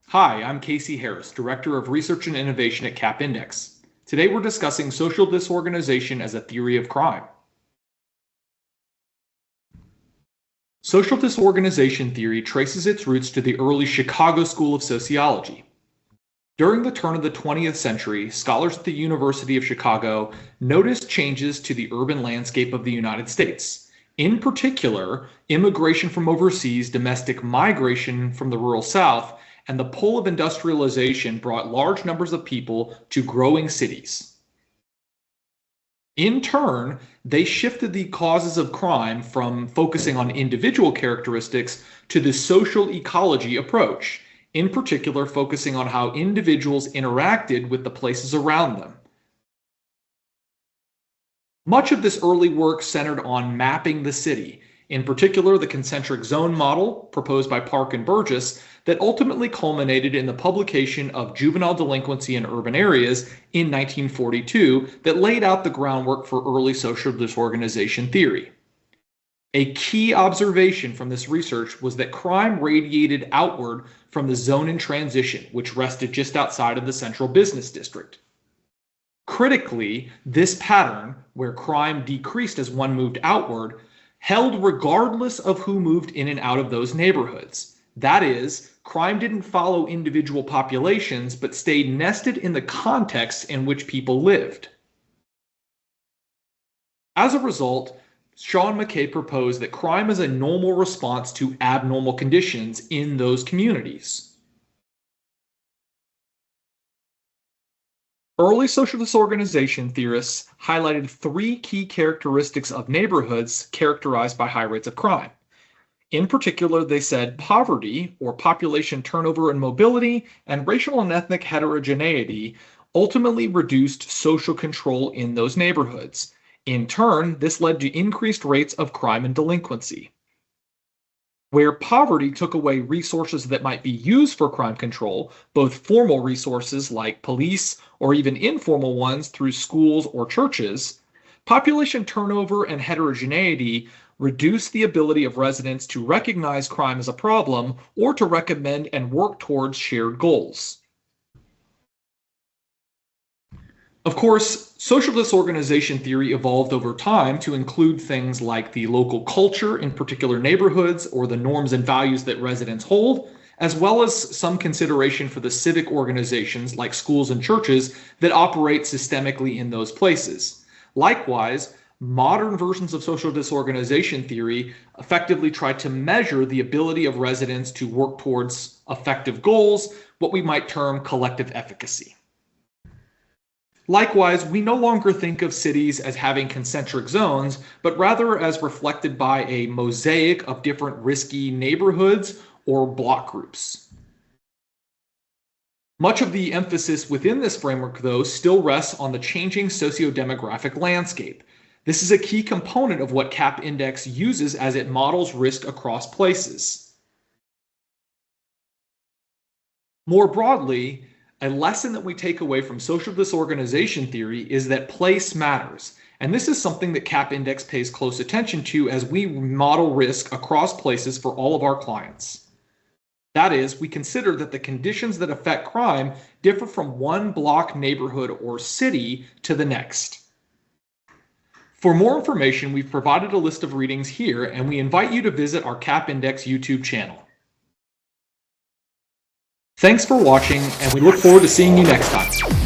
Hi, I'm Casey Harris, Director of Research and Innovation at CAP Index. Today we're discussing social disorganization as a theory of crime. Social disorganization theory traces its roots to the early Chicago School of Sociology. During the turn of the 20th century, scholars at the University of Chicago noticed changes to the urban landscape of the United States. In particular, immigration from overseas, domestic migration from the rural South, and the pull of industrialization brought large numbers of people to growing cities. In turn, they shifted the causes of crime from focusing on individual characteristics to the social ecology approach, in particular focusing on how individuals interacted with the places around them. Much of this early work centered on mapping the city, in particular the concentric zone model proposed by Park and Burgess that ultimately culminated in the publication of Juvenile Delinquency in Urban Areas in 1942 that laid out the groundwork for early social disorganization theory. A key observation from this research was that crime radiated outward from the zone in transition, which rested just outside of the central business district. Critically, this pattern, where crime decreased as one moved outward, held regardless of who moved in and out of those neighborhoods. That is, crime didn't follow individual populations, but stayed nested in the context in which people lived. As a result, Shaw and McKay proposed that crime is a normal response to abnormal conditions in those communities. Early social disorganization theorists highlighted three key characteristics of neighborhoods characterized by high rates of crime. In particular, they said poverty, or population turnover and mobility, and racial and ethnic heterogeneity ultimately reduced social control in those neighborhoods. In turn, this led to increased rates of crime and delinquency. Where poverty took away resources that might be used for crime control, both formal resources like police or even informal ones through schools or churches, population turnover and heterogeneity reduce the ability of residents to recognize crime as a problem or to recommend and work towards shared goals. Of course, social disorganization theory evolved over time to include things like the local culture in particular neighborhoods or the norms and values that residents hold, as well as some consideration for the civic organizations like schools and churches that operate systemically in those places. Likewise, modern versions of social disorganization theory effectively try to measure the ability of residents to work towards effective goals, what we might term collective efficacy. Likewise, we no longer think of cities as having concentric zones, but rather as reflected by a mosaic of different risky neighborhoods or block groups. Much of the emphasis within this framework, though, still rests on the changing socio-demographic landscape. This is a key component of what CAP Index uses as it models risk across places. More broadly, a lesson that we take away from social disorganization theory is that place matters, and this is something that CAP Index pays close attention to as we model risk across places for all of our clients. That is, we consider that the conditions that affect crime differ from one block, neighborhood, or city to the next. For more information, we've provided a list of readings here, and we invite you to visit our CAP Index YouTube channel. Thanks for watching, and we look forward to seeing you next time.